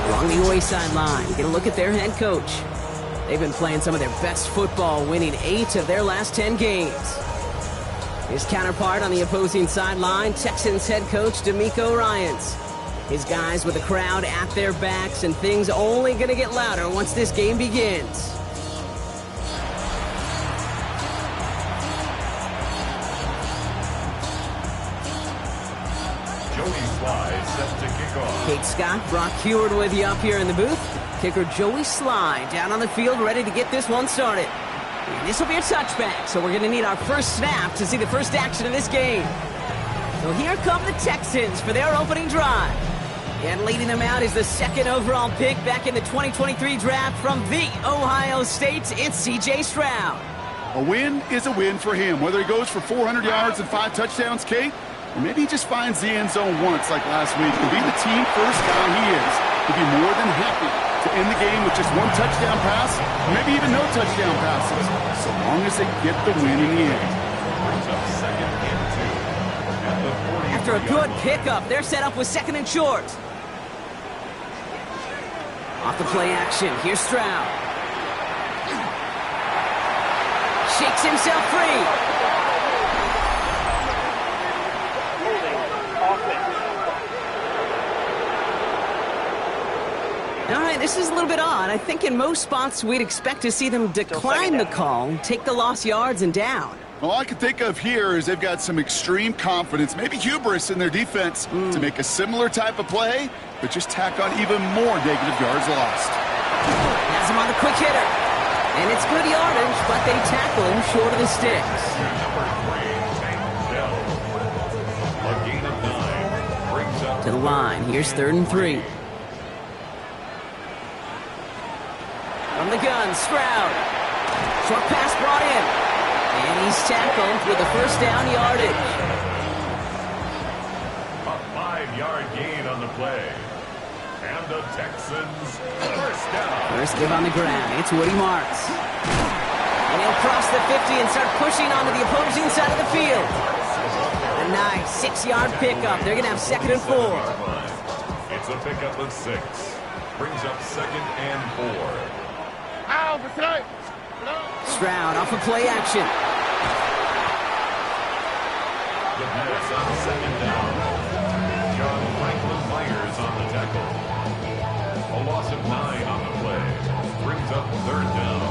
Along the away sideline, get a look at their head coach. They've been playing some of their best football, winning 8 of their last 10 games. His counterpart on the opposing sideline, Texans head coach DeMeco Ryans. His guys with the crowd at their backs, and things only going to get louder once this game begins. Kate Scott, Brock Heward with you up here in the booth. Kicker Joey Sly down on the field, ready to get this one started. And this will be a touchback, so we're going to need our first snap to see the first action of this game. So here come the Texans for their opening drive. And leading them out is the second overall pick back in the 2023 draft from the Ohio State. It's C.J. Stroud. A win is a win for him, whether he goes for 400 yards and 5 touchdowns, Kate, or maybe he just finds the end zone once like last week. And being the team first guy he is, he'd be more than happy to end the game with just 1 touchdown pass, or maybe even no touchdown passes, so long as they get the win in the end. After a good pickup, they're set up with 2nd and short. Off the play action, here's Stroud. Shakes himself free. All right, this is a little bit odd. I think in most spots we'd expect to see them decline the call, take the lost yards and down. All I can think of here is they've got some extreme confidence, maybe hubris in their defense to make a similar type of play, but just tack on even more negative yards lost. Has him on the quick hitter. And it's good yardage, but they tackle him short of the sticks. To the line, here's 3rd and 3. From the gun, Stroud. Short pass brought in. And he's tackled with a first down yardage. A 5-yard gain on the play. And the Texans first down. First give on the ground. It's Woody Marks. And he'll cross the 50 and start pushing onto the opposing side of the field. A nice 6-yard pickup. They're going to have 2nd and 4. It's a pickup of 6. Brings up 2nd and 4. Stroud off of play action. The pass on 2nd down. John Franklin Myers on the tackle. A loss of 9 on the play. Brings up 3rd down.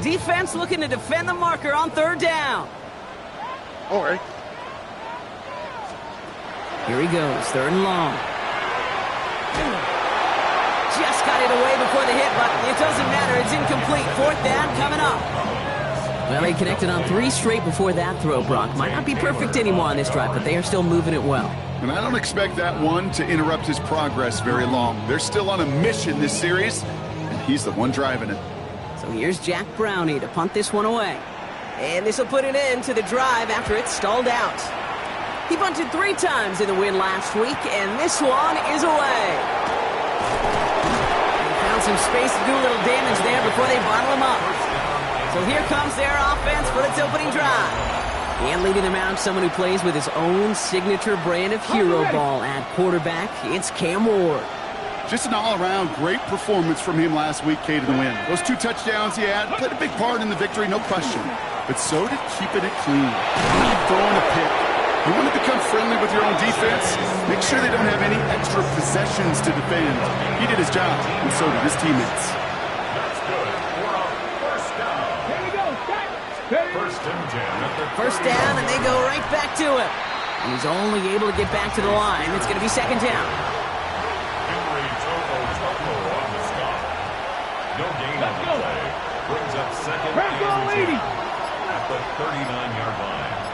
Defense looking to defend the marker on 3rd down. All right. Here he goes, 3rd and long. Just got it away before the hit, but it doesn't matter. It's incomplete. 4th down coming up. Well, he connected on 3 straight before that throw, Brock. Might not be perfect anymore on this drive, but they are still moving it well. And I don't expect that one to interrupt his progress very long. They're still on a mission this series, and he's the one driving it. So here's Jack Brownie to punt this one away. And this will put an end to the drive after it's stalled out. He bunted 3 times in the win last week, and this one is away. They found some space to do a little damage there before they bottle him up. So here comes their offense for its opening drive. And leading them out, someone who plays with his own signature brand of hero ball at quarterback, it's Cam Ward. Just an all-around great performance from him last week, Kate, in the win. Those 2 touchdowns he had played a big part in the victory, no question. But so did keeping it clean, not throwing a pick. You want to become friendly with your own defense? Make sure they don't have any extra possessions to defend. He did his job, and so did his teammates. That's good. We're on 1st down. Here we go. First and 10 at the 1st down, and they go right back to him. And he's only able to get back to the line. It's going to be 2nd down. Henry Toto on the stop. No gain on the play. Brings up 2nd and 10 at the 39-yard line.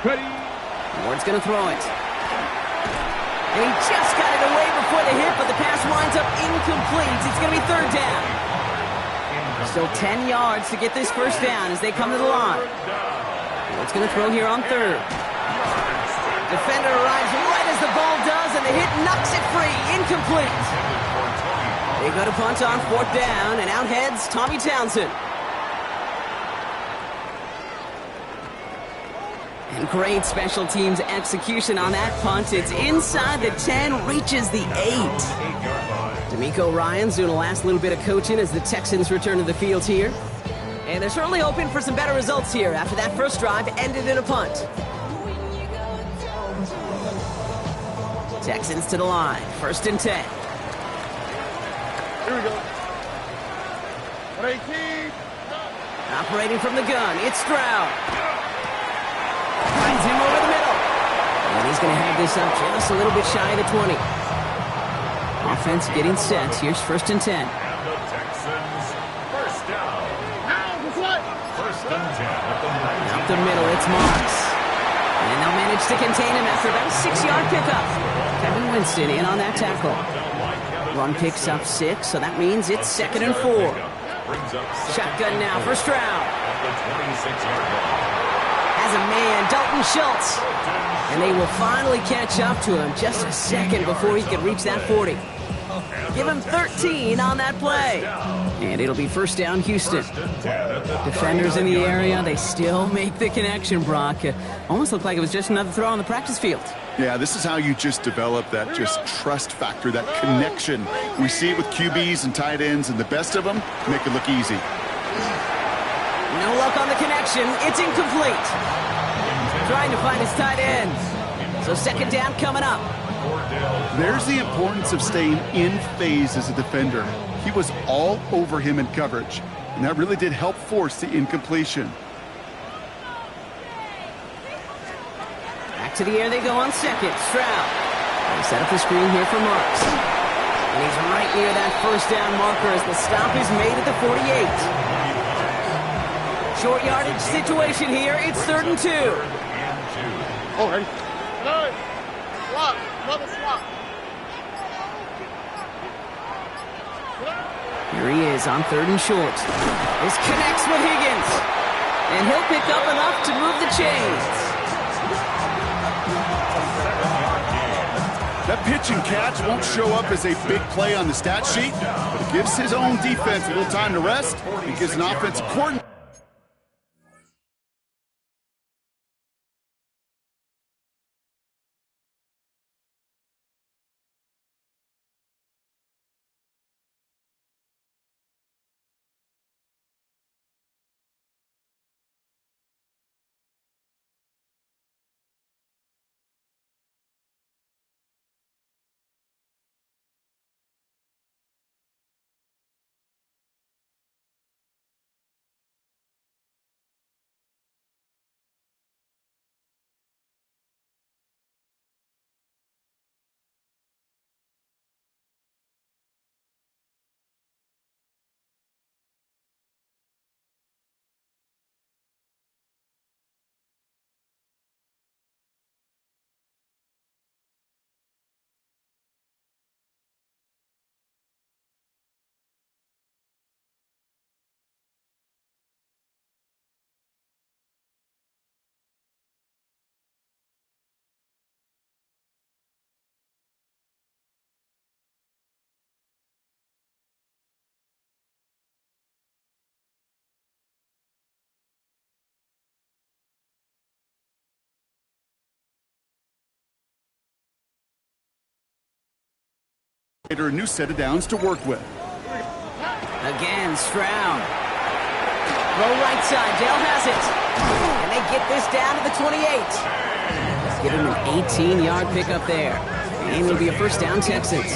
Ready. Ward's going to throw it. And he just got it away before the hit, but the pass winds up incomplete. It's going to be 3rd down. Still 10 yards to get this first down as they come to the line. It's going to throw here on third. Defender arrives right as the ball does, and the hit knocks it free. Incomplete. They go to punt on fourth down, and out heads Tommy Townsend. And great special teams execution on that punt. It's inside the 10, reaches the 8. D'Amico Ryan's doing the last little bit of coaching as the Texans return to the field here. And they're certainly hoping for some better results here after that first drive ended in a punt. Texans to the line, 1st and 10. Here we go. 118. Operating from the gun, it's Stroud. Finds him over the middle. And he's going to have this up just a little bit shy of the 20. Offense getting set. Here's 1st and 10. And the Texans, first down. First and 10 at the 19. Up the middle, it's Marks. And they'll manage to contain him after about a 6-yard pickup. Kevin Winston in on that tackle. Run picks up 6, so that means it's 2nd and 4. Shotgun now for Stroud. At the 26-yard line. Has a man, Dalton Schultz. And they will finally catch up to him just a second before he can reach that 40. Give him 13 on that play. And it'll be 1st down, Houston. Defenders in the area, they still make the connection, Brock. Almost looked like it was just another throw on the practice field. Yeah, this is how you just develop that just trust factor, that connection. We see it with QBs and tight ends, and the best of them make it look easy. No luck on the connection. It's incomplete. Trying to find his tight end. So 2nd down coming up. There's the importance of staying in phase as a defender. He was all over him in coverage, and that really did help force the incompletion. Back to the air they go on 2nd. Stroud. They set up the screen here for Marks. And he's right near that 1st down marker as the stop is made at the 48. Short yardage situation here. It's 3rd and 2. Oh, ready? No. Swap. Another swap. Here he is on 3rd and short. This connects with Higgins. And he'll pick up enough to move the chains. That pitch and catch won't show up as a big play on the stat sheet, but it gives his own defense a little time to rest. It gives an offensive coordinator. A new set of downs to work with. Again, Stroud. Throw right side. Dale has it. And they get this down to the 28. Let's give him an 18-yard pickup there. And it'll be a 1st down, Texans.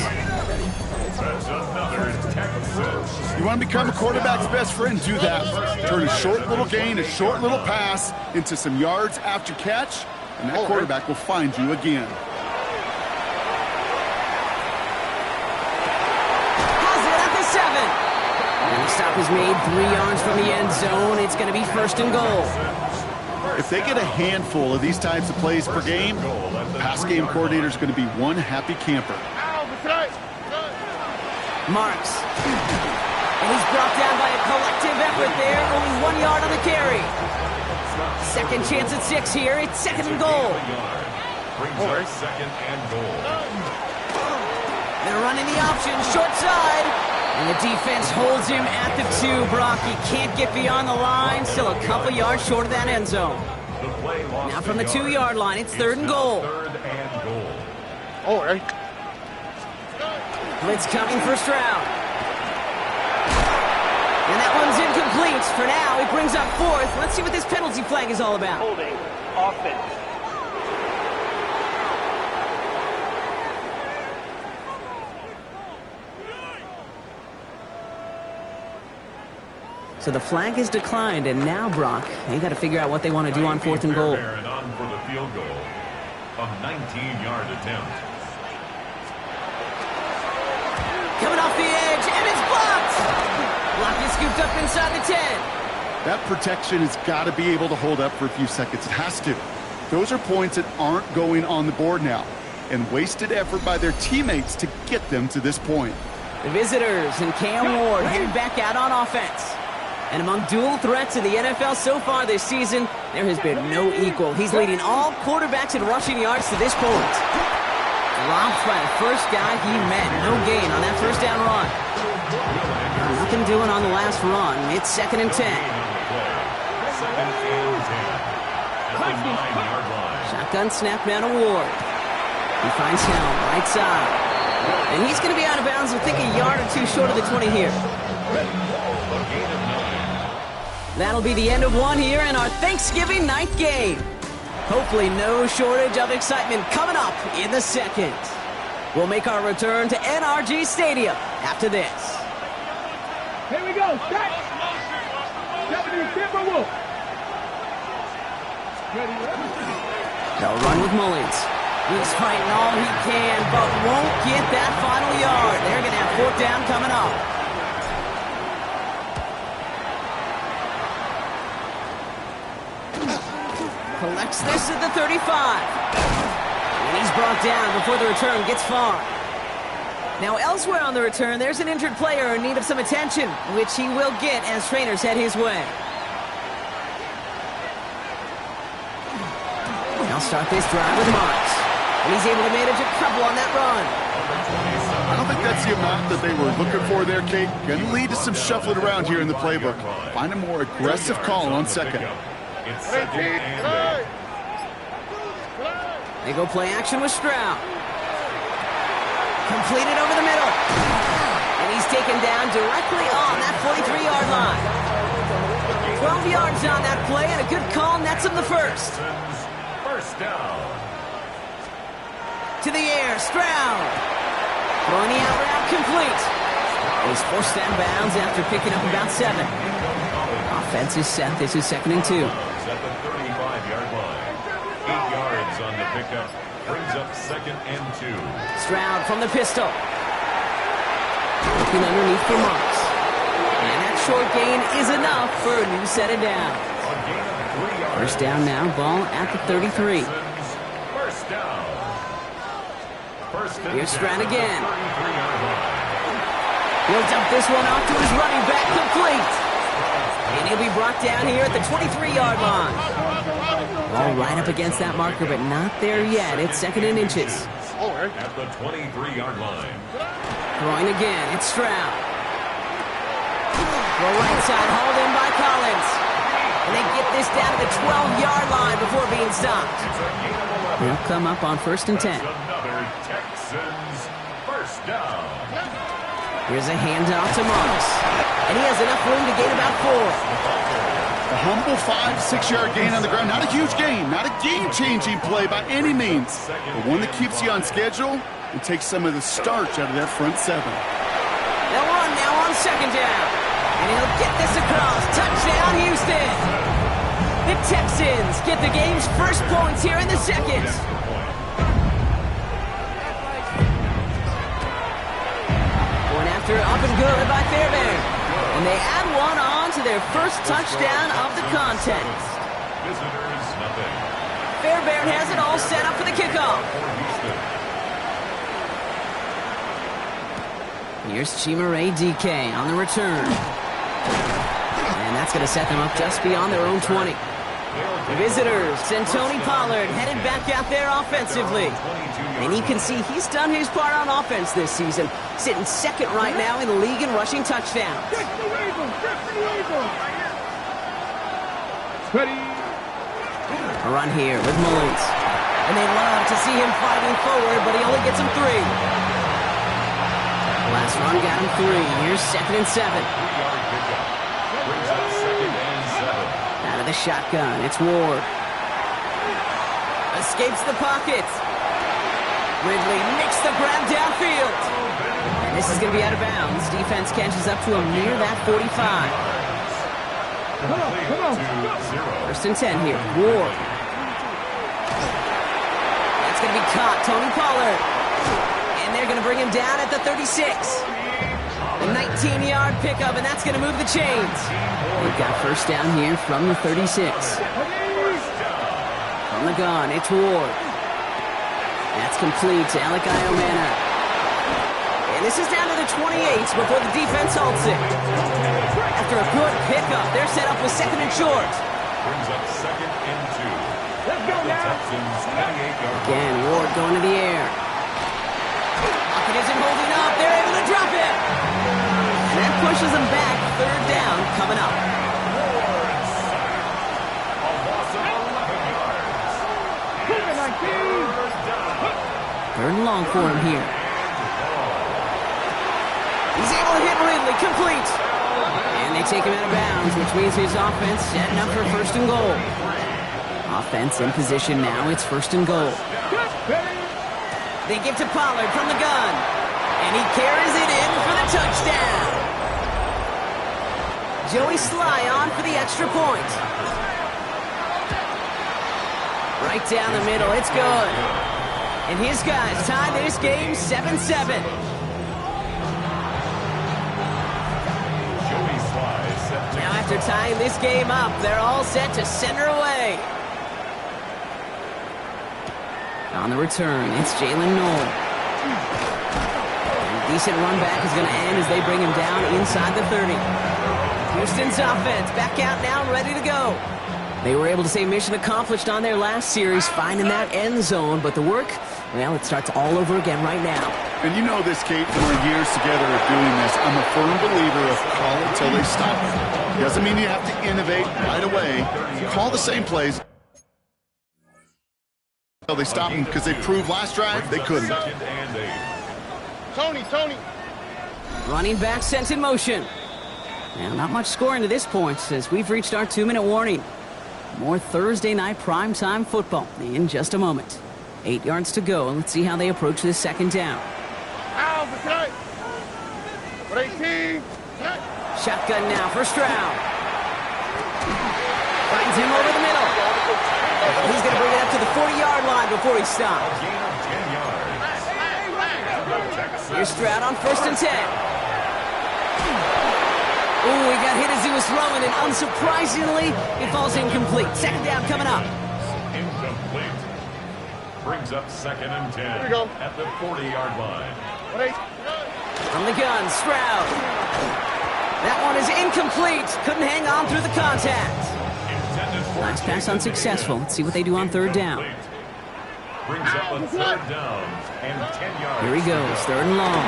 That's another Texans. You want to become a quarterback's best friend? Do that. Turn a short little gain, a short little pass into some yards after catch, and that quarterback will find you again. And the stop is made 3 yards from the end zone. It's going to be 1st and goal. If they get a handful of these types of plays per game, pass game coordinator is going to be one happy camper. Marks. And he's brought down by a collective effort there. Only 1 yard on the carry. Second chance at 6 here. It's second and goal. Brings up second and goal. They're running the option, short side. And the defense holds him at the 2, Brock. He can't get beyond the line. Still a couple yards short of that end zone. Now from the 2-yard line, it's third and goal. All right. Blitz coming for Stroud. And that one's incomplete. For now, he brings up 4th. Let's see what this penalty flag is all about. Holding offense. So the flag is declined, and now, Brock, they got to figure out what they want to do on 4th and goal. And on for the field goal. A 19-yard attempt. Coming off the edge, and it's blocked! Block is scooped up inside the 10. That protection has got to be able to hold up for a few seconds. It has to. Those are points that aren't going on the board now, and wasted effort by their teammates to get them to this point. The visitors and Cam Ward headed back out on offense. And among dual threats in the NFL so far this season, there has been no equal. He's leading all quarterbacks in rushing yards to this point. Dropped by the first guy he met. No gain on that first down run. Nothing doing on the last run. It's second and 10. Second and 10. At the 9-yard line. Shotgun snap down to Ward. He finds Helm, right side. And he's going to be out of bounds, I think a yard or 2 short of the 20 here. A gain of 9. That'll be the end of one here in our Thanksgiving night game. Hopefully no shortage of excitement coming up in the second. We'll make our return to NRG Stadium after this. Here we go. Set. Timberwolf. They'll run with Mullins. He's fighting all he can, but won't get that final yard. They're going to have 4th down coming up. Collects this at the 35. And he's brought down before the return gets far. Now elsewhere on the return, there's an injured player in need of some attention, which he will get as trainers head his way. They'll start this drive with Marks. And he's able to manage a couple on that run. I don't think that's the amount that they were looking for there, Kate. Going to lead to some shuffling around here in the playbook. Find a more aggressive call on second. It's second and 8. They go play action with Stroud. Completed over the middle. And he's taken down directly on that 43-yard line. 12 yards on that play, and a good call nets him the first. First down. To the air, Stroud. Throwing the out route complete. He's forced out of bounds after picking up about 7. Offense is set. This is second and 2. At the 35-yard line. 8 yards on the pickup. Brings up second and 2. Stroud from the pistol. Looking underneath for Marks. And that short gain is enough for a new set of downs. A gain of 3 yards. First down now, ball at the 33. First down. First and Here's 10 Stroud at the again. 33-yard line. He'll dump this one off to his running back, complete. And he'll be brought down here at the 23-yard line. All right up against that marker, but not there yet. It's second and inches. At the 23-yard line. Throwing again, it's Stroud. Throw right side, hauled in by Collins. And they get this down to the 12-yard line before being stopped. They'll come up on first and 10. Another Texans first down. Here's a handoff to Marks. And he has enough room to gain about 4. A humble 5-6-yard gain on the ground. Not a huge gain. Not a game-changing play by any means. But one that keeps you on schedule and takes some of the starch out of that front 7. They'll run now on second down. And he'll get this across. Touchdown, Houston. The Texans get the game's first points here in the second. Going after up and good by Fairbairn. And they add one on to their first touchdown of the contest. Visitors, nothing. Fairbairn has it all set up for the kickoff. Here's Chimere DK on the return. And that's going to set them up just beyond their own 20. Visitors send Tony Pollard headed back out there offensively. And you can see he's done his part on offense this season, sitting second right now in the league in rushing touchdowns. Ready. A run here with Mullins. And they love to see him fighting forward, but he only gets him 3. Last run got him 3. Here's 2nd and 7. Brings up 2nd and 7. Out of the shotgun, it's Ward. Escapes the pocket. Ridley makes the grab downfield. And this is going to be out of bounds. Defense catches up to him near that 45. Come on. 1st and 10 here. Ward. That's going to be caught. Tony Pollard. And they're going to bring him down at the 36. A 19-yard pickup, and that's going to move the chains. They've got 1st down here from the 36. From the gun, it's Ward. That's complete to Alec Iomana. And this is down to the 28 before the defense halts it. After a good pickup, they're set up with 2nd and short. Brings up 2nd and 2. Let's go The now. Texans 28-yard. Again, Ward going to the air. Pocket isn't holding up. They're able to drop it. And that pushes them back. 3rd down coming up. A loss of 11 yards. Keep it, 19. 3rd and long for him here. He's able to hit Ridley. Complete. And they take him out of bounds, which means his offense setting up for 1st and goal. Offense in position now. It's 1st and goal. They give to Pollard from the gun. And he carries it in for the touchdown. Joey Sly on for the extra point. Right down the middle. It's good. And his guys tie this game 7-7. Joey Sly set to Now after tying this game up, they're all set to center away. On the return, it's Jalen Noel. A decent run back is going to end as they bring him down inside the 30. Houston's offense back out now, ready to go. They were able to say mission accomplished on their last series, finding that end zone, but the work, well, it starts all over again right now. And you know this, Kate, from our years together of doing this. I'm a firm believer of call it till they stop. Doesn't mean you have to innovate right away. Call the same plays. They stopped them because they proved last drive they couldn't. 2nd and 8. Tony. Running back sent in motion. Now, not much scoring to this point as we've reached our 2-minute warning. More Thursday night primetime football in just a moment. 8 yards to go, and let's see how they approach this 2nd down. What 18? Shotgun now for Stroud. Finds him over the middle. He's going to bring it up to the 40-yard line before he stops. Gain of 10 yards. Here's Stroud on 1st and 10. Ooh, he got hit as he was throwing, and unsurprisingly, it falls incomplete. 2nd down coming up. Incomplete. Brings up 2nd and 10 Here we go. at the 40-yard line. From the gun, Stroud. That one is incomplete. Couldn't hang on through the contact. Intended for Last pass unsuccessful. Let's see what they do on 3rd down. Brings up a 3rd down and 10 yards. Here he goes, 3rd and long.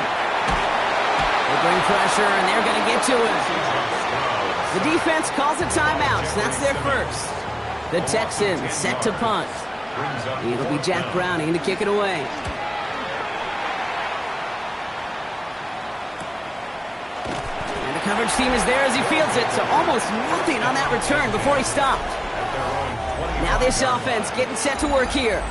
They bring pressure, and they're going to get to him. The defense calls a timeout, so that's their first. The Texans set to punt. It'll be Jack Browning to kick it away. And the coverage team is there as he fields it, so almost nothing on that return before he stopped. Now this offense getting set to work here.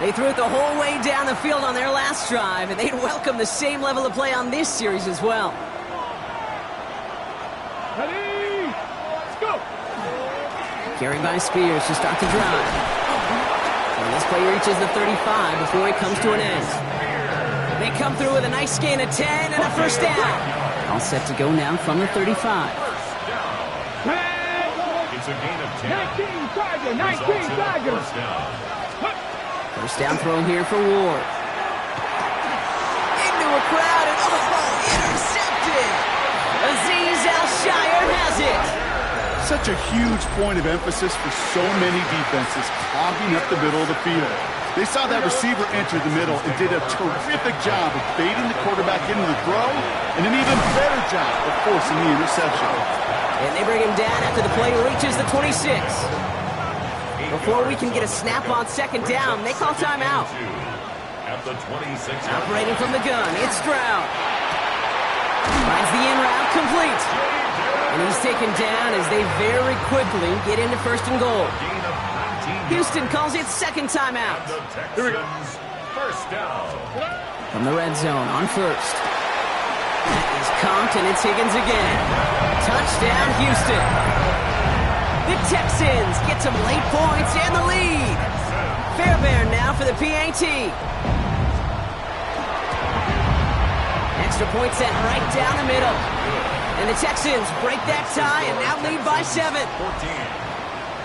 They threw it the whole way down the field on their last drive, and they'd welcome the same level of play on this series as well. Ready? Let's go. Carried by Spears to start the drive. And this play reaches the 35 before it comes to an end. They come through with a nice gain of 10 and a 1st down. All set to go now from the 35. It's a gain of 10. 19 Tiger, 19 Results in a Tiger. 1st down. 1st down throw here for Ward. Into a crowd, and it. Such a huge point of emphasis for so many defenses clogging up the middle of the field. They saw that receiver enter the middle and did a terrific job of baiting the quarterback into the throw and an even better job of forcing the interception. And they bring him down after the play reaches the 26. Before we can get a snap on second down, they call timeout. At the 26. Operating from the gun, it's Stroud. Finds the in route complete. And he's taken down as they very quickly get into first and goal. Houston calls it second timeout. The Texans, first down. From the red zone on first. That is Compt, and it's Higgins again. Touchdown, Houston. The Texans get some late points and the lead. Fairbairn now for the PAT. Extra point set right down the middle. And the Texans break that tie and now lead by 7. 14.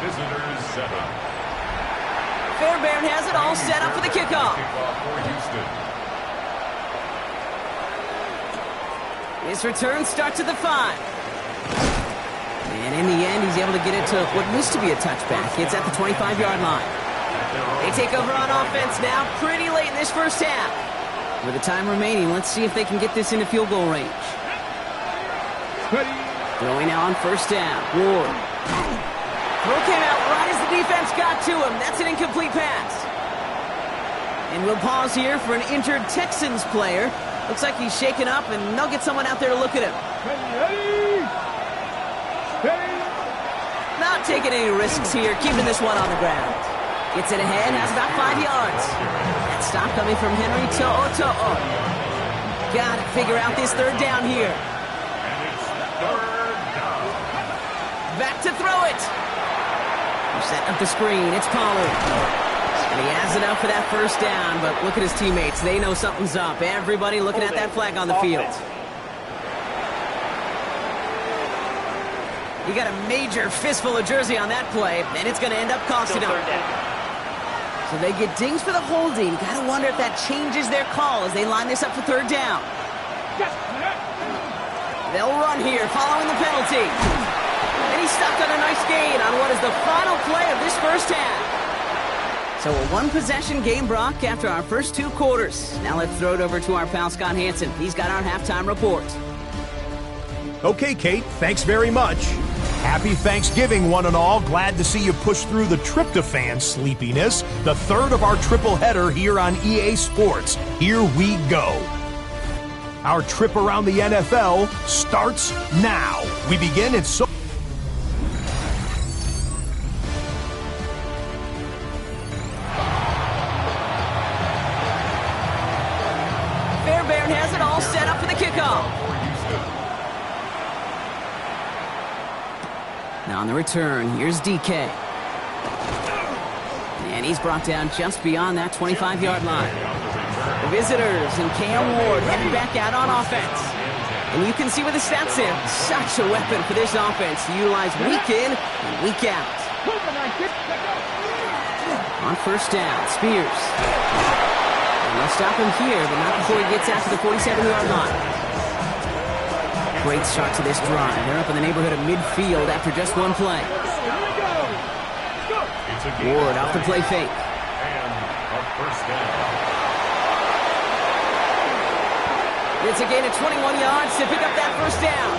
Visitors 7. Fairbairn has it all set up for the kickoff. Kickoff for Houston. His return starts at the 5. And in the end, he's able to get it to what used to be a touchback. It's at the 25-yard line. They take over on offense now pretty late in this first half. With the time remaining, let's see if they can get this into field goal range. Throwing now on first down. Ward. Throw came out right as the defense got to him. That's an incomplete pass. And we'll pause here for an injured Texans player. Looks like he's shaken up, and they'll get someone out there to look at him. Not taking any risks here, keeping this one on the ground. Gets it ahead, has about 5 yards. That stop coming from Henry To'o. Got to figure out this third down here. And it's third down. Back to throw it. They're setting up the screen. It's Pollard. And he has enough for that first down, but look at his teammates. They know something's up. Everybody looking at that flag on the field. He got a major fistful of jersey on that play, and it's going to end up costing him. So they get dings for the holding. You got to wonder if that changes their call as they line this up for third down. They'll run here following the penalty. And he's stopped on a nice gain on what is the final play of this first half. So a one-possession game, Brock, after our first 2 quarters. Now let's throw it over to our pal Scott Hansen. He's got our halftime report. Okay, Kate, thanks very much. Happy Thanksgiving, one and all. Glad to see you push through the tryptophan sleepiness. The third of our triple header here on EA Sports. Here we go. Our trip around the NFL starts now. We begin at Fairbairn has it all set up for the kickoff. Now on the return, here's DK. And he's brought down just beyond that 25-yard line. The visitors and Cam Ward heading back out on offense. And you can see with the stats there, such a weapon for this offense to utilize week in and week out. On first down, Spears. And they'll stop him here, but not before he gets out to the 47-yard line. Great start to this drive. They're up in the neighborhood of midfield after just one play. Ward off the play fake. And a first down. It's a gain of 21 yards to pick up that first down.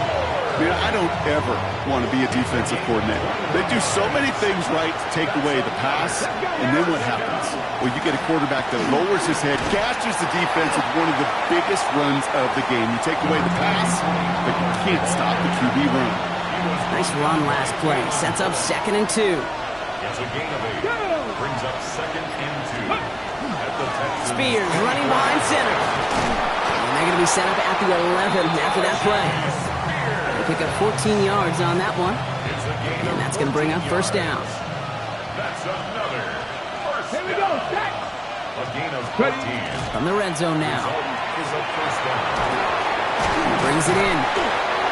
Man, I don't ever want to be a defensive coordinator. They do so many things right to take away the pass, and then what happens? Well, you get a quarterback that lowers his head, gashes the defense with one of the biggest runs of the game. You take away the pass, but you can't stop the QB run. Nice run last play. Sets up 2nd and 2. It's a gain of 8. Brings up 2nd and 2. At the Texans. Spears running behind center. And they're going to be set up at the 11 after that play. They pick up 14 yards on that one. And that's going to bring up first down. That's another first Here we go, down. set. A gain of 14. From the red zone now. Is a first down. He brings it in.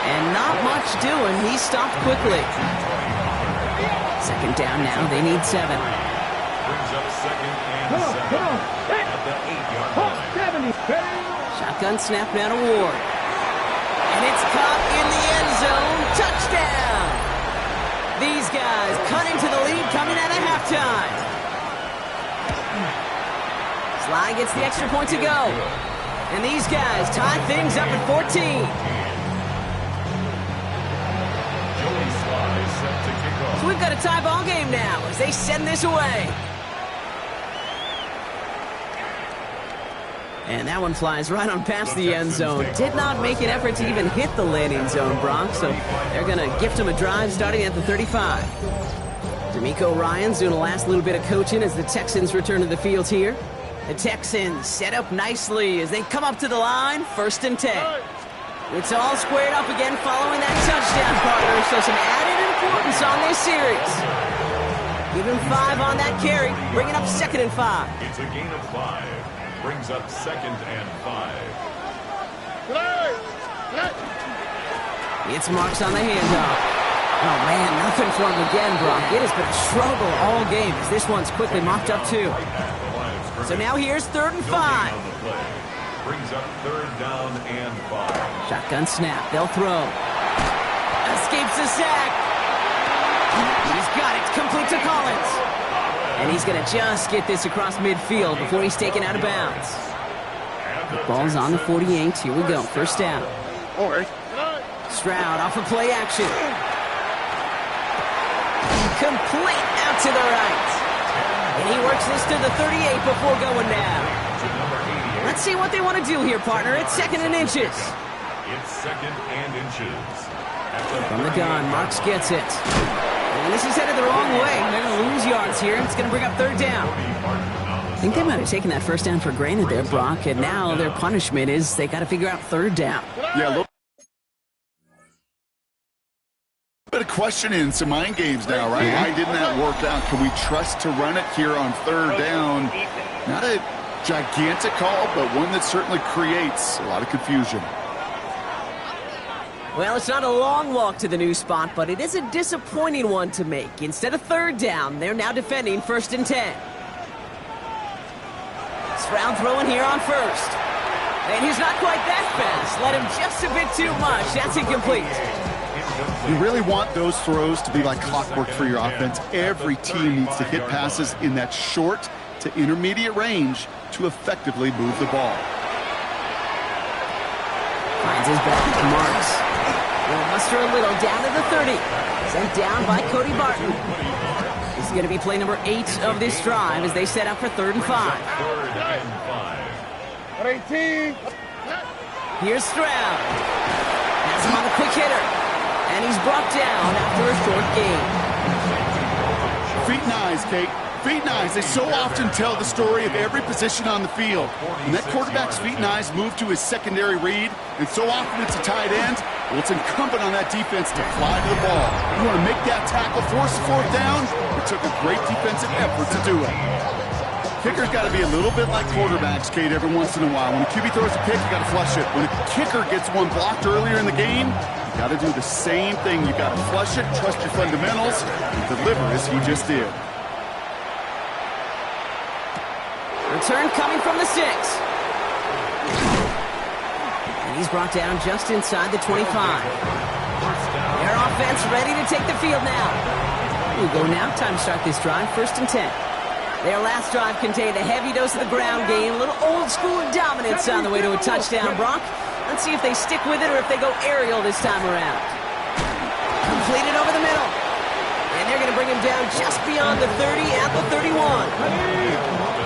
And not much doing. He stopped quickly. Second down now. They need 7. Brings up 2nd and 7. At the 8-yard line. 70. Shotgun snap now to Ward. And it's caught in the end zone. Touchdown! Line gets the extra point to go. And these guys tie things up at 14. Joey Sly set to kick off. So we've got a tie ball game now as they send this away. And that one flies right on past the end zone. Did not make an effort to even hit the landing zone, Brock. So they're going to gift him a drive starting at the 35. D'Amico Ryans doing the last little bit of coaching as the Texans return to the field here. The Texans set up nicely as they come up to the line, 1st and 10. It's all squared up again following that touchdown, partner. So some added importance on this series. Even 5 on that carry, bringing up 2nd and 5. It's a gain of 5. Brings up 2nd and 5. It's Marks on the handoff. Oh, man, nothing for him again, Brock. It has been a struggle all game as this one's quickly mopped up, too. So now here's 3rd and 5. Brings up 3rd down and 5. Shotgun snap. They'll throw. Escapes the sack. He's got it. Complete to Collins. And he's going to just get this across midfield before he's taken out of bounds. The ball's on the 48. Here we go. 1st down. All right. Stroud off of play action. Complete out to the right. And he works this to the 38 before going down. Let's see what they want to do here, partner. It's 2nd and inches. It's 2nd and inches. From the gun, Marks gets it. And this is headed the wrong way. They're going to lose yards here. It's going to bring up 3rd down. I think they might have taken that 1st down for granted there, Brock. And now their punishment is they got to figure out 3rd down. Yeah, look. Bit of questioning in some mind games now, right? Why didn't that work out? Can we trust to run it here on 3rd down? Not a gigantic call, but one that certainly creates a lot of confusion. Well, it's not a long walk to the new spot, but it is a disappointing one to make. Instead of 3rd down, they're now defending 1st and 10. Stroud throwing here on 1st. And he's not quite that fast. Let him just a bit too much. That's incomplete. You really want those throws to be like clockwork for your offense. Every team needs to hit passes in that short to intermediate range to effectively move the ball. Finds his back, Marks. Will muster a little down to the 30. Sent down by Cody Barton. This is going to be play number 8 of this drive as they set up for 3rd and 5. 3rd and 5. 18. Here's Stroud. Has him on the quick hitter. And he's brought down after a short gain. Feet and eyes, Kate. Feet and eyes. They so often tell the story of every position on the field. When that quarterback's feet and eyes move to his secondary read, and so often it's a tight end, well, it's incumbent on that defense to fly to the ball. You want to make that tackle, force the 4th down? It took a great defensive effort to do it. Kicker's got to be a little bit like quarterbacks, Kate, every once in a while. When a QB throws a pick, you got to flush it. When a kicker gets one blocked earlier in the game, you got to do the same thing. You got to flush it, trust your fundamentals, and deliver as he just did. Return coming from the 6. And he's brought down just inside the 25. Their offense ready to take the field now. We go now. Time to start this drive. 1st and 10. Their last drive contained a heavy dose of the ground game. A little old school dominance on the way to a touchdown, Brock. Let's see if they stick with it or if they go aerial this time around. Completed over the middle. And they're going to bring him down just beyond the 30 at the 31.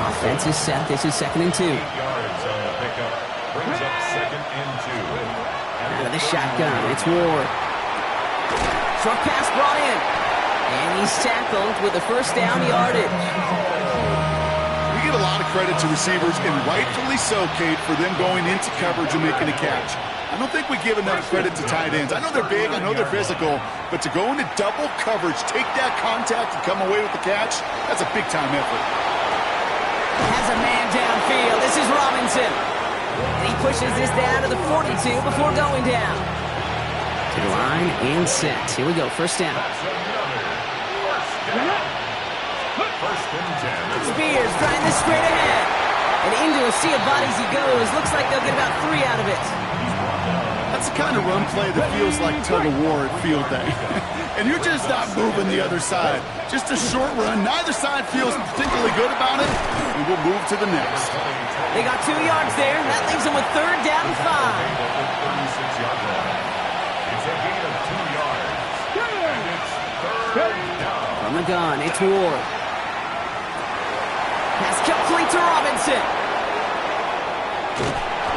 Offense is set. This is 2nd and 2. 8 yards on the pickup. Brings up 2nd and 2. Out of the shotgun, it's Ward. Short pass brought in. And he's tackled with the 1st down yardage. We give a lot of credit to receivers, and rightfully so, Kate, for them going into coverage and making a catch. I don't think we give enough credit to tight ends. I know they're big, I know they're physical, but to go into double coverage, take that contact and come away with the catch, that's a big-time effort. Has a man downfield. This is Robinson. And he pushes this down to the 42 before going down. To the line and set. Here we go, 1st down. First and 10. Spears trying this straight ahead. And into a sea of bodies he goes. Looks like they'll get about 3 out of it. That's the kind of run play that feels like tug-of-war at field day. And you're just not moving the other side. Just a short run. Neither side feels particularly good about it. And we'll move to the next. They got 2 yards there. That leaves them with 3rd down and 5. It's a gain of 2 yards. And it's 3rd down. From the gun, it's Ward. Pass complete to Robinson.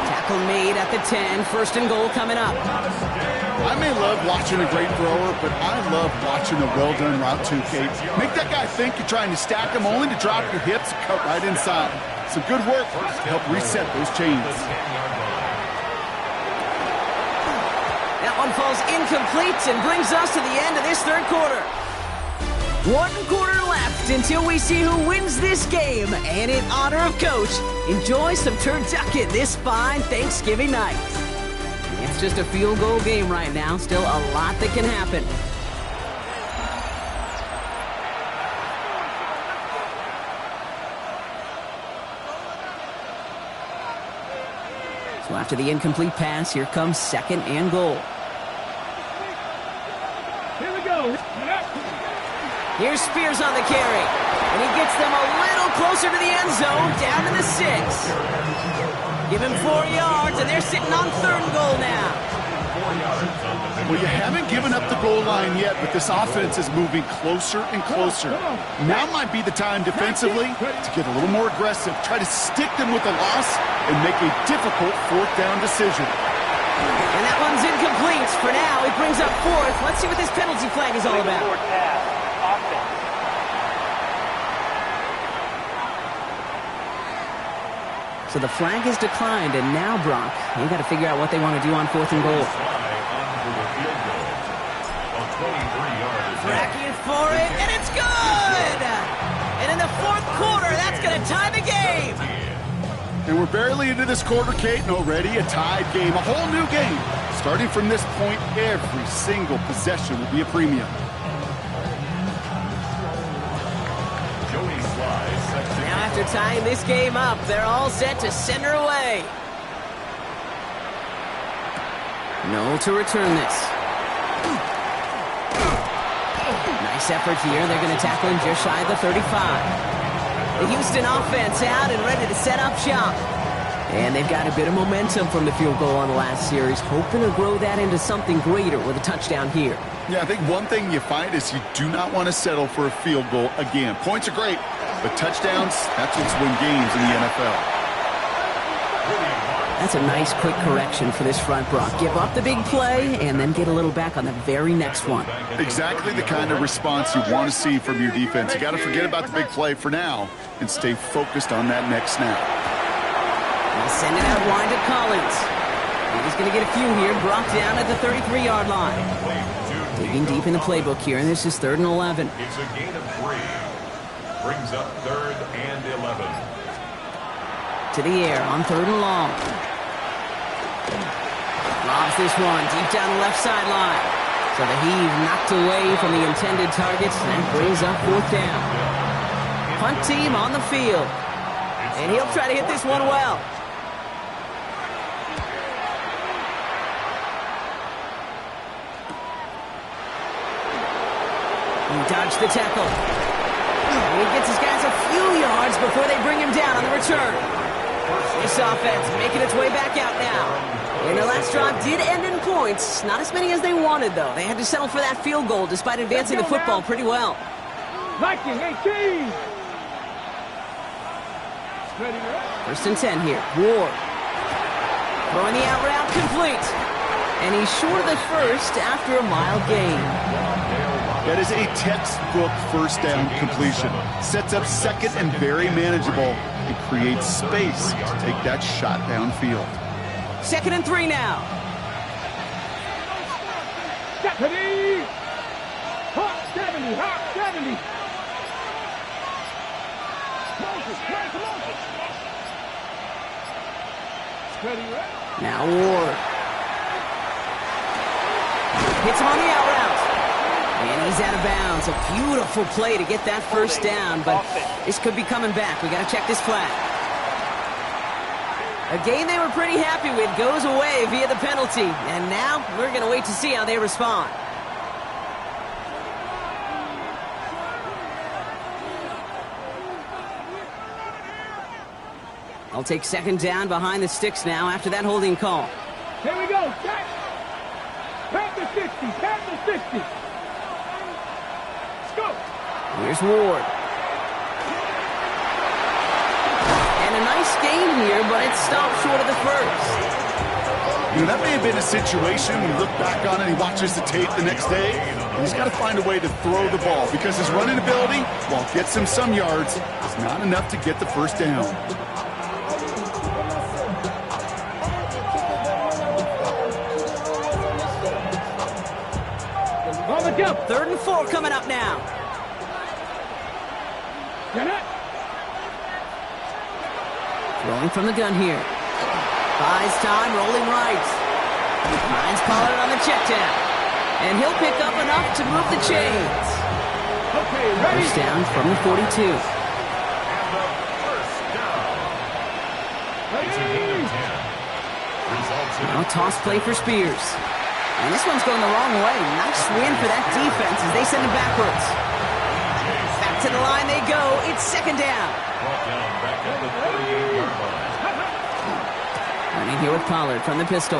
Tackle made at the 10. 1st and goal coming up. I may love watching a great thrower, but I love watching a well-done route too, Kate. Make that guy think you're trying to stack him only to drop your hips and cut right inside. Some good work to help reset those chains. That one falls incomplete and brings us to the end of this 3rd quarter. 1 quarter left until we see who wins this game. And in honor of Coach, enjoy some turducken this fine Thanksgiving night. It's just a field goal game right now. Still a lot that can happen. So after the incomplete pass, here comes 2nd and goal. Here we go. Here's Spears on the carry. And he gets them a little closer to the end zone, down to the 6. Give him 4 yards, and they're sitting on 3rd and goal now. Well, you haven't given up the goal line yet, but this offense is moving closer and closer. Now might be the time defensively to get a little more aggressive, try to stick them with a loss, and make a difficult 4th down decision. And that one's incomplete. For now, it brings up 4th. Let's see what this penalty flag is all about. So the flag is declined, and now, Brock, they've got to figure out what they want to do on 4th and goal. Tracking for it, and it's good! And in the 4th quarter, that's going to tie the game! And we're barely into this quarter, Kate, and already a tied game, a whole new game. Starting from this point, every single possession will be a premium. Now after tying this game up, they're all set to send her away. No to return this. Nice effort here. They're going to tackle him just shy of the 35. The Houston offense out and ready to set up shop. And they've got a bit of momentum from the field goal on the last series, hoping to grow that into something greater with a touchdown here. Yeah, I think one thing you find is you do not want to settle for a field goal again. Points are great, but touchdowns, that's what's win games in the NFL. That's a nice quick correction for this front, Brock. Give up the big play and then get a little back on the very next one. Exactly the kind of response you want to see from your defense. You got to forget about the big play for now and stay focused on that next snap. He'll send it out wide to Collins. He's going to get a few here. Brock down at the 33-yard line. Digging deep in the playbook here, and this is 3rd and 11. It's a gain of 3. Brings up 3rd and 11. To the air on 3rd and long. Lobs this one deep down the left sideline. So the heave knocked away from the intended targets and brings up 4th down. Punt team on the field. And he'll try to hit this one well. He dodged the tackle. And he gets his guys a few yards before they bring him down on the return. This offense making its way back out now. And the last drive did end in points. Not as many as they wanted, though. They had to settle for that field goal despite advancing the football pretty well. 19, 18. 1st and 10 here. Ward. Throwing the out route complete. And he's short of the first after a mild gain. That is a textbook 1st down completion. Sets up 2nd and very manageable. It creates space to take that shot downfield. 2nd and 3 now. Deputy! Hot 70, hot 70. Now Ward. Hits him on the out route. And he's out of bounds. A beautiful play to get that 1st down, but this could be coming back. We got to check this flag. A game they were pretty happy with goes away via the penalty. And now we're going to wait to see how they respond. I'll take second down behind the sticks now after that holding call. Here we go. Tap the 60. Tap the 60. Let's go. Here's Ward. And a nice game here, but it stopped short of the first. You know, that may have been a situation when you look back on it and he watches the tape the next day, and he's got to find a way to throw the ball because his running ability, while it gets him some yards, is not enough to get the first down. On the jump. 3rd and 4 coming up now. Get it. Rolling from the gun here. Buys time, rolling right. Finds Pollard on the check down. And he'll pick up enough to move the chains. Okay, ready. First down from the 42. And the first down. It's a gain of 10. Results in Now a toss play for Spears. And this one's going the wrong way. Nice win for that defense as they send it backwards. Back to the line they go. It's second down. brought down back at the 38-yard line. Running here with Pollard from the pistol.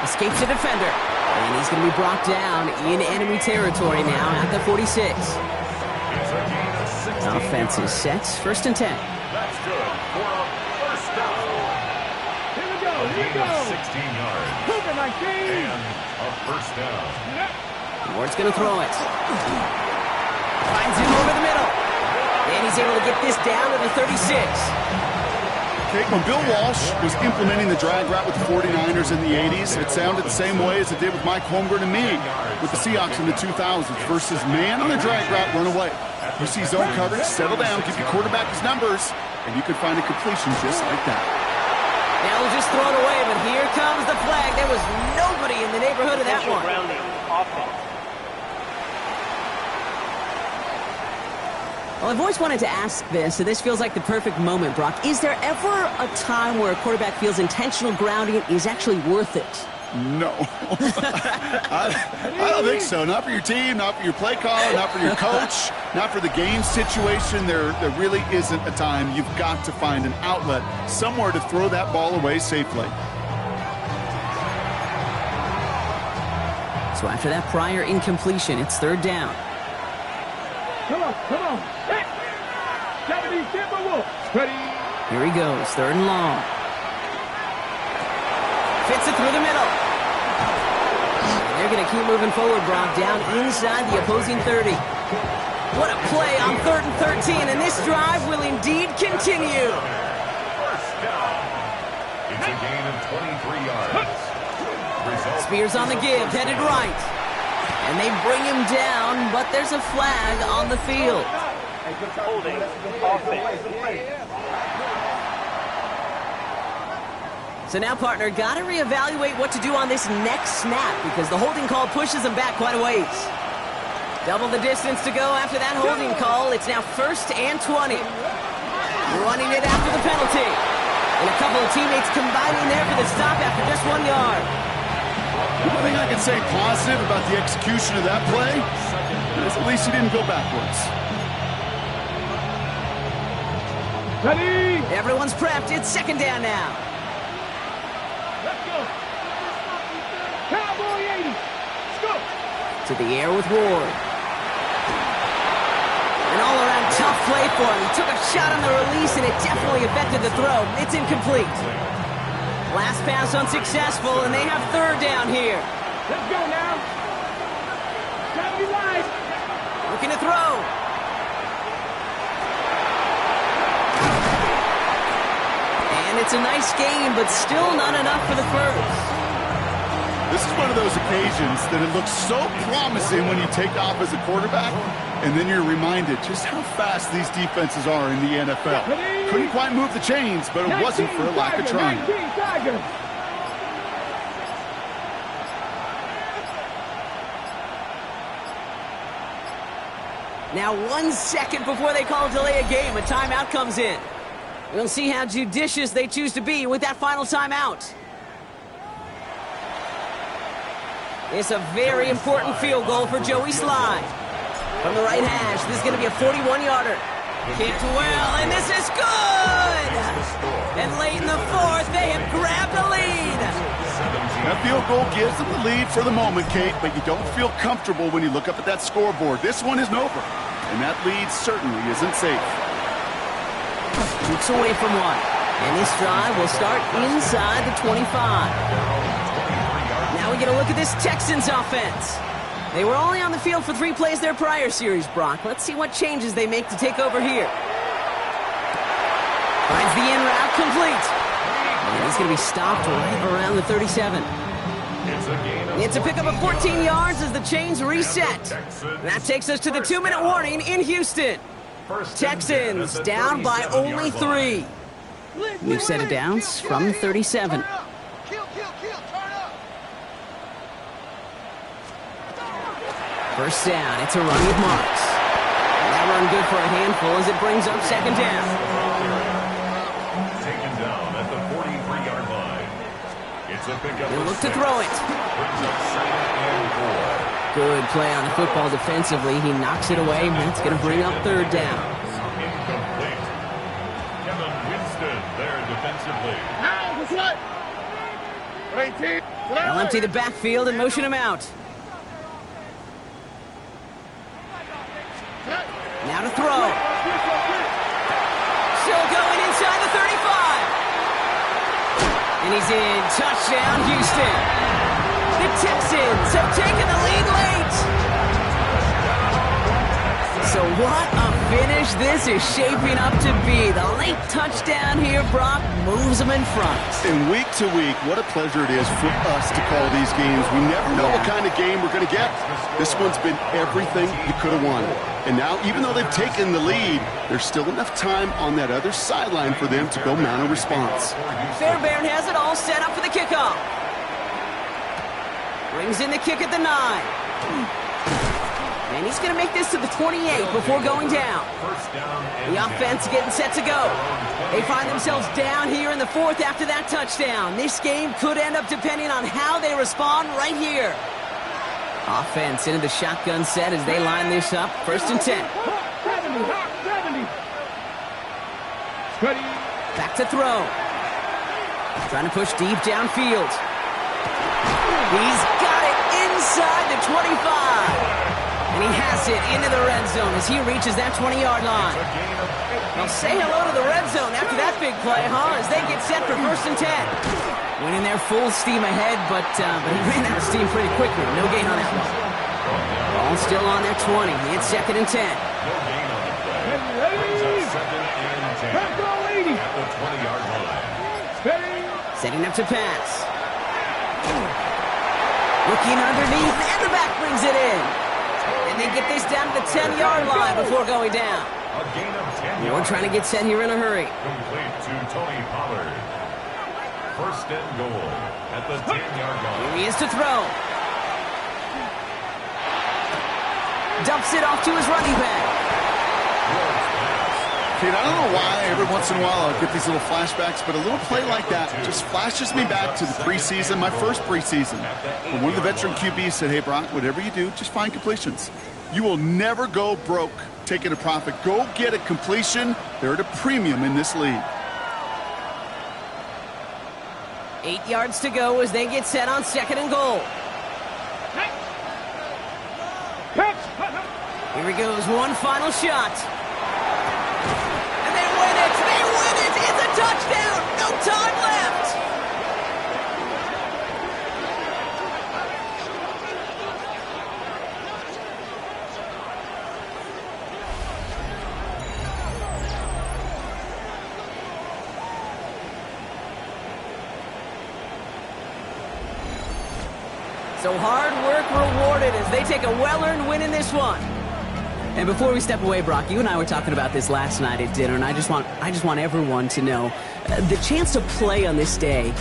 Escapes a defender. And he's going to be brought down in enemy territory now at the 46. It's a gain of 16 Offense is yards. set. First and 10. That's good for a first down. Here we go. A Here we gain go. of 16 yards. Cougar 19. And a first down. Ward's going to throw it. Finds him over the middle. And he's able to get this down to the 36. Okay, when Bill Walsh was implementing the drag route with the 49ers in the 80s, it sounded the same way as it did with Mike Holmgren and me with the Seahawks in the 2000s versus man on the drag route, run away. You see zone coverage, settle down, give your quarterback his numbers, and you can find a completion just like that. Now we'll just throw it away, but here comes the flag. There was nobody in the neighborhood of that one. Well, I've always wanted to ask this, and this feels like the perfect moment, Brock. Is there ever a time where a quarterback feels intentional grounding is actually worth it? No. I don't think so. Not for your team, not for your play caller, not for your coach, not for the game situation. There really isn't a time. You've got to find an outlet, somewhere to throw that ball away safely. So after that prior incompletion, it's third down. Come on, come on. Hey. 70 Timberwolves. Ready. Here he goes, third and long. Fits it through the middle. And they're going to keep moving forward, Brock, down inside the opposing 30. What a play on 3rd and 13, and this drive will indeed continue. First down. It's a gain of 23 yards. Results Spears on the give, headed right. And they bring him down, but there's a flag on the field. Holding offense. So now, partner, got to reevaluate what to do on this next snap because the holding call pushes him back quite a ways. Double the distance to go after that holding call. It's now 1st and 20. Running it after the penalty. And a couple of teammates combining there for the stop after just 1 yard. The only thing I can say positive about the execution of that play is at least he didn't go backwards. Ready. Everyone's prepped. It's second down now. Let's go. Cowboy 80. Let's go. To the air with Ward. An all-around tough play for him. He took a shot on the release, and it definitely affected the throw. It's incomplete. Last pass unsuccessful, and they have third down here. Let's go now. 75. Looking to throw. And it's a nice game, but still not enough for the first. This is one of those occasions that it looks so promising when you take off as a quarterback, and then you're reminded just how fast these defenses are in the NFL. Couldn't quite move the chains, but it wasn't for a lack of trying. 19 Tigers. Now 1 second before they call delay a game, a timeout comes in. We'll see how judicious they choose to be with that final timeout. It's a very important field goal for Joey Slye. From the right hash, this is going to be a 41-yarder. Kicked well, and this is good! And late in the fourth, they have grabbed the lead. That field goal gives them the lead for the moment, Kate, but you don't feel comfortable when you look up at that scoreboard. This one isn't over, and that lead certainly isn't safe. Shoots away from one. And this drive will start inside the 25. Now we get a look at this Texans offense. They were only on the field for 3 plays their prior series, Brock. Let's see what changes they make to take over here. Finds the in route complete. And he's going to be stopped right around the 37. It's a pickup of 14 yards as the chains reset. That takes us to the 2-minute warning in Houston. Texans down by only 3. New set of downs from 37. First down, it's a run with Marks. That run good for a handful as it brings up second down. Taken down at the 43-yard line. It's a pickup. He'll look to throw it. Brings up 2nd and 4. Good play on the football defensively. He knocks it away, and that's going to bring up third down. Incomplete. Kevin Winston there defensively. They'll empty the backfield and motion him out. Now to throw. Still going inside the 35. And he's in. Touchdown, Houston. The Texans have taken the lead late. So what a finish this is shaping up to be. The late touchdown here, Brock, moves them in front. And week to week, what a pleasure it is for us to call these games. We never know what kind of game we're going to get. This one's been everything you could have wanted. And now, even though they've taken the lead, there's still enough time on that other sideline for them to go mount a response. Fairbairn has it all set up for the kickoff. Brings in the kick at the 9. And he's going to make this to the 28 before going down. The offense getting set to go. They find themselves down here in the 4th after that touchdown. This game could end up depending on how they respond right here. Offense into the shotgun set as they line this up. 1st and 10. Back to throw. Trying to push deep downfield. He's got it inside the 25. And he has it into the red zone as he reaches that 20-yard line. Well, say hello to the red zone after that big play, huh? As they get set for 1st and 10. Went in there full steam ahead, but he ran out of steam pretty quickly. No gain on that one. Ball still on that 20. It's 2nd and 10. Setting up to pass. Looking underneath, and the back brings it in. And they get this down to the 10-yard line before going down. A gain of 10 We're yards. trying to get set here in a hurry. Complete to Tony Pollard. 1st and goal at the 10-yard line. Here he is to throw. Dumps it off to his running back. Kate, I don't know why every once in a while I'll get these little flashbacks, but a little play like that just flashes me back to the preseason, my first preseason. When one of the veteran QBs said, hey, Brock, whatever you do, just find completions. You will never go broke taking a profit. Go get a completion. They're at a premium in this league. 8 yards to go as they get set on 2nd and goal. Here he goes, one final shot. And they win it! They win it! It's a touchdown! No time left! So hard work rewarded as they take a well-earned win in this one. And before we step away, Brock, you and I were talking about this last night at dinner, and I just want everyone to know the chance to play on this day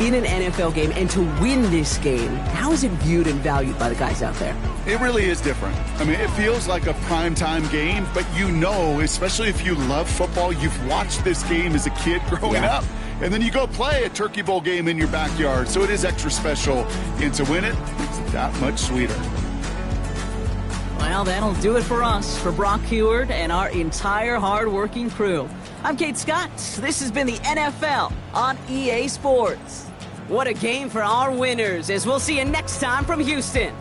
in an NFL game and to win this game, how is it viewed and valued by the guys out there? It really is different. I mean, it feels like a primetime game, but you know, especially if you love football, you've watched this game as a kid growing up. And then you go play a Turkey Bowl game in your backyard. So it is extra special. And to win it, it's that much sweeter. Well, that'll do it for us, for Brock Heward and our entire hard-working crew. I'm Kate Scott. This has been the NFL on EA Sports. What a game for our winners, as we'll see you next time from Houston.